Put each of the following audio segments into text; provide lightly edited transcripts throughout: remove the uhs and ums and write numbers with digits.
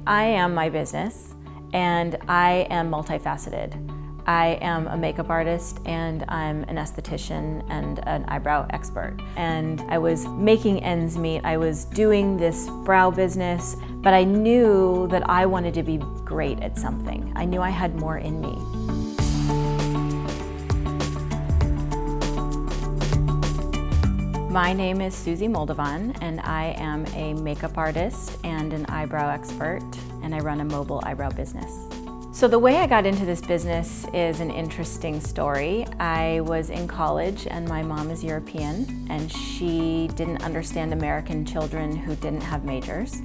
I am my business, and I am multifaceted. I am a makeup artist, and I'm an esthetician and an eyebrow expert. And I was making ends meet. I was doing this brow business, but I knew that I wanted to be great at something. I knew I had more in me. My name is Suzie Moldavon, and I am a makeup artist and an eyebrow expert, and I run a mobile eyebrow business. So the way I got into this business is an interesting story. I was in college, and my mom is European, and she didn't understand American children who didn't have majors.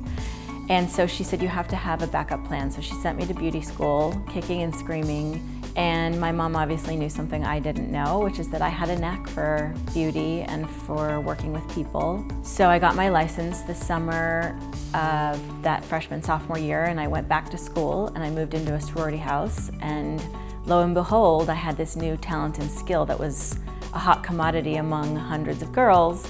And so she said, you have to have a backup plan. So she sent me to beauty school, kicking and screaming. And my mom obviously knew something I didn't know, which is that I had a knack for beauty and for working with people. So I got my license the summer of that sophomore year, and I went back to school and I moved into a sorority house. And lo and behold, I had this new talent and skill that was a hot commodity among hundreds of girls.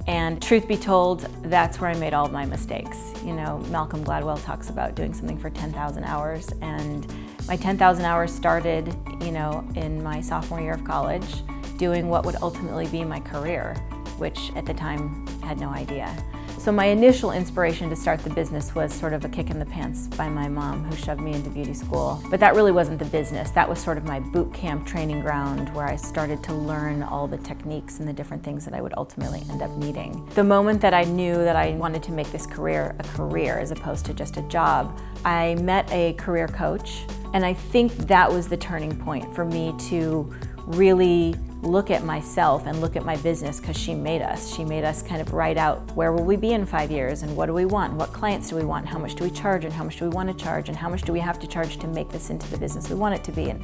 And truth be told, that's where I made all of my mistakes. You know, Malcolm Gladwell talks about doing something for 10,000 hours, and my 10,000 hours started, in my sophomore year of college, doing what would ultimately be my career, which at the time I had no idea. So my initial inspiration to start the business was sort of a kick in the pants by my mom, who shoved me into beauty school. But that really wasn't the business. That was sort of my boot camp training ground, where I started to learn all the techniques and the different things that I would ultimately end up needing. The moment that I knew that I wanted to make this career a career as opposed to just a job, I met a career coach, and I think that was the turning point for me to really look at myself and look at my business, because she made us. She made us kind of write out, where will we be in 5 years, and what do we want, what clients do we want, how much do we charge, and how much do we want to charge, and how much do we have to charge to make this into the business we want it to be. And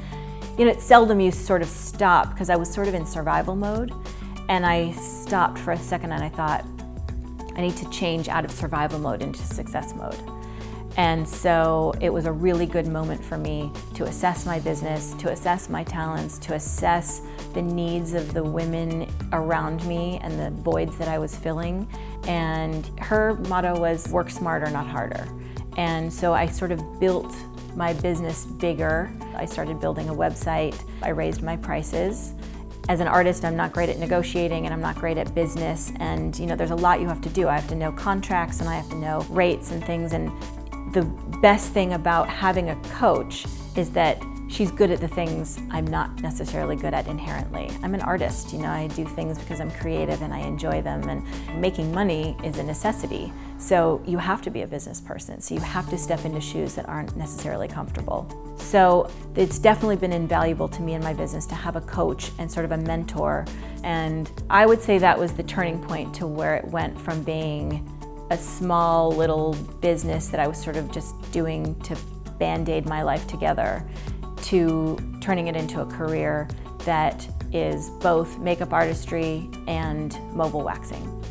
it's seldom you sort of stop, because I was sort of in survival mode, and I stopped for a second and I thought, I need to change out of survival mode into success mode. And so it was a really good moment for me to assess my business, to assess my talents, to assess the needs of the women around me and the voids that I was filling. And her motto was, work smarter, not harder. And so I sort of built my business bigger. I started building a website. I raised my prices. As an artist, I'm not great at negotiating, and I'm not great at business. And there's a lot you have to do. I have to know contracts, and I have to know rates and things. And the best thing about having a coach is that she's good at the things I'm not necessarily good at inherently. I'm an artist, I do things because I'm creative and I enjoy them, and making money is a necessity. So you have to be a business person. So you have to step into shoes that aren't necessarily comfortable. So it's definitely been invaluable to me in my business to have a coach and sort of a mentor. And I would say that was the turning point to where it went from being a small little business that I was sort of just doing to band-aid my life together, to turning it into a career that is both makeup artistry and mobile waxing.